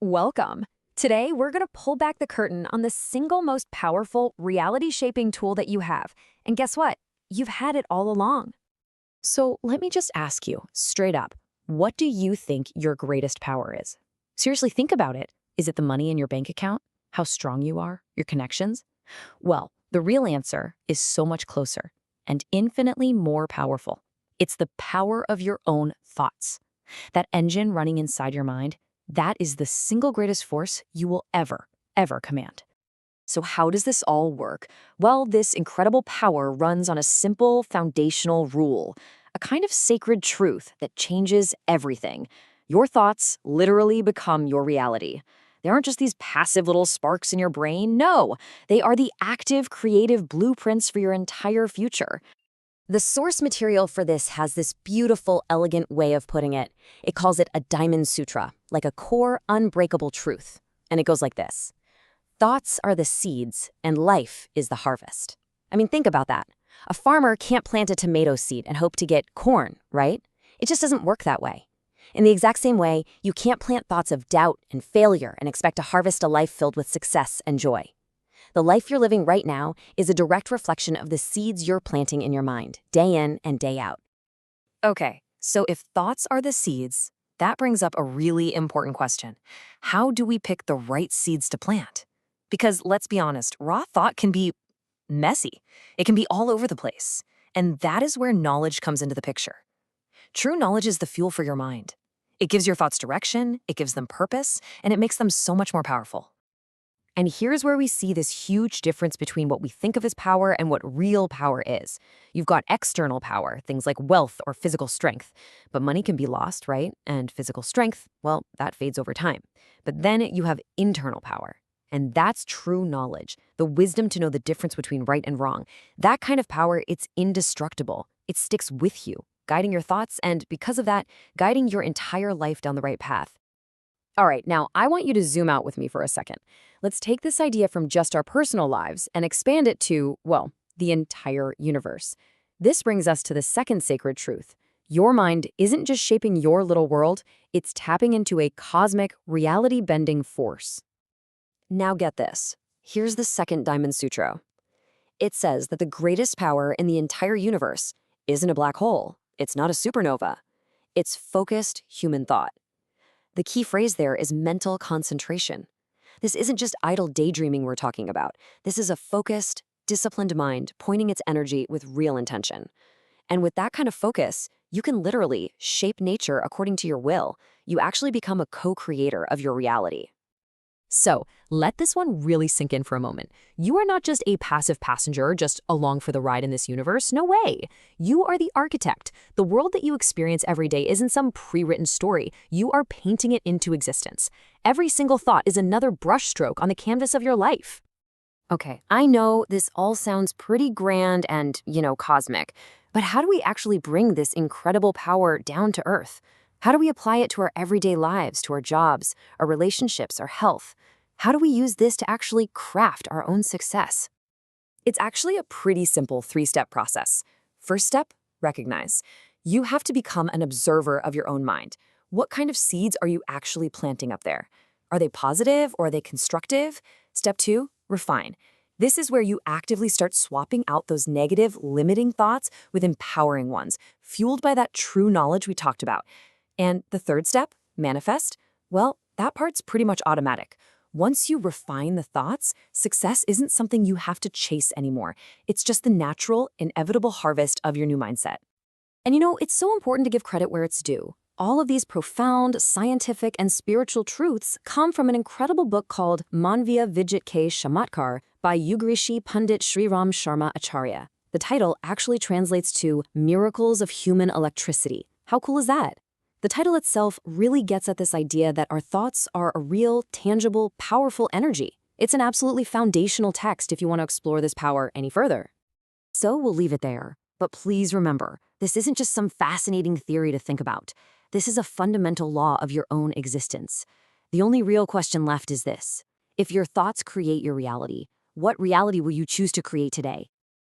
Welcome. Today, we're going to pull back the curtain on the single most powerful reality-shaping tool that you have. And guess what? You've had it all along. So let me just ask you, straight up, what do you think your greatest power is? Seriously, think about it. Is it the money in your bank account? How strong you are? Your connections? Well, the real answer is so much closer and infinitely more powerful. It's the power of your own thoughts. That engine running inside your mind, that is the single greatest force you will ever command. So how does this all work? Well, this incredible power runs on a simple foundational rule, a kind of sacred truth that changes everything. Your thoughts literally become your reality. They aren't just these passive little sparks in your brain. No, they are the active, creative blueprints for your entire future. The source material for this has this beautiful, elegant way of putting it. It calls it a diamond sutra, like a core, unbreakable truth. And it goes like this. Thoughts are the seeds, and life is the harvest. I mean, think about that. A farmer can't plant a tomato seed and hope to get corn, right? It just doesn't work that way. In the exact same way, you can't plant thoughts of doubt and failure and expect to harvest a life filled with success and joy. The life you're living right now is a direct reflection of the seeds you're planting in your mind, day in and day out. Okay, so if thoughts are the seeds, that brings up a really important question. How do we pick the right seeds to plant? Because let's be honest, raw thought can be messy. It can be all over the place. And that is where knowledge comes into the picture. True knowledge is the fuel for your mind. It gives your thoughts direction, it gives them purpose, and it makes them so much more powerful. And here's where we see this huge difference between what we think of as power and what real power is. You've got external power, things like wealth or physical strength. But money can be lost, right? And physical strength, well, that fades over time. But then you have internal power. And that's true knowledge, the wisdom to know the difference between right and wrong. That kind of power, it's indestructible. It sticks with you, guiding your thoughts and, because of that, guiding your entire life down the right path. All right, now I want you to zoom out with me for a second. Let's take this idea from just our personal lives and expand it to, well, the entire universe. This brings us to the second sacred truth. Your mind isn't just shaping your little world, it's tapping into a cosmic, reality-bending force. Now get this. Here's the second Diamond Sutra. It says that the greatest power in the entire universe isn't a black hole. It's not a supernova. It's focused human thought. The key phrase there is mental concentration. This isn't just idle daydreaming we're talking about. This is a focused, disciplined mind pointing its energy with real intention. And with that kind of focus, you can literally shape nature according to your will. You actually become a co-creator of your reality. So, let this one really sink in for a moment. You are not just a passive passenger just along for the ride in this universe. No way. You are the architect. The world that you experience every day isn't some pre-written story. You are painting it into existence. Every single thought is another brushstroke on the canvas of your life. Okay, I know this all sounds pretty grand and, cosmic, but how do we actually bring this incredible power down to earth? How do we apply it to our everyday lives, to our jobs, our relationships, our health? How do we use this to actually craft our own success? It's actually a pretty simple three-step process. First step, recognize. You have to become an observer of your own mind. What kind of seeds are you actually planting up there? Are they positive or are they constructive? Step two, refine. This is where you actively start swapping out those negative, limiting thoughts with empowering ones, fueled by that true knowledge we talked about. And the third step, manifest, well, that part's pretty much automatic. Once you refine the thoughts, success isn't something you have to chase anymore. It's just the natural, inevitable harvest of your new mindset. And it's so important to give credit where it's due. All of these profound, scientific, and spiritual truths come from an incredible book called Manvya Vijit K. Chamatkar by Yugrishi Pandit Sriram Sharma Acharya. The title actually translates to Miracles of Human Electricity. How cool is that? The title itself really gets at this idea that our thoughts are a real, tangible, powerful energy. It's an absolutely foundational text if you want to explore this power any further. So we'll leave it there. But please remember, this isn't just some fascinating theory to think about. This is a fundamental law of your own existence. The only real question left is this. If your thoughts create your reality, what reality will you choose to create today?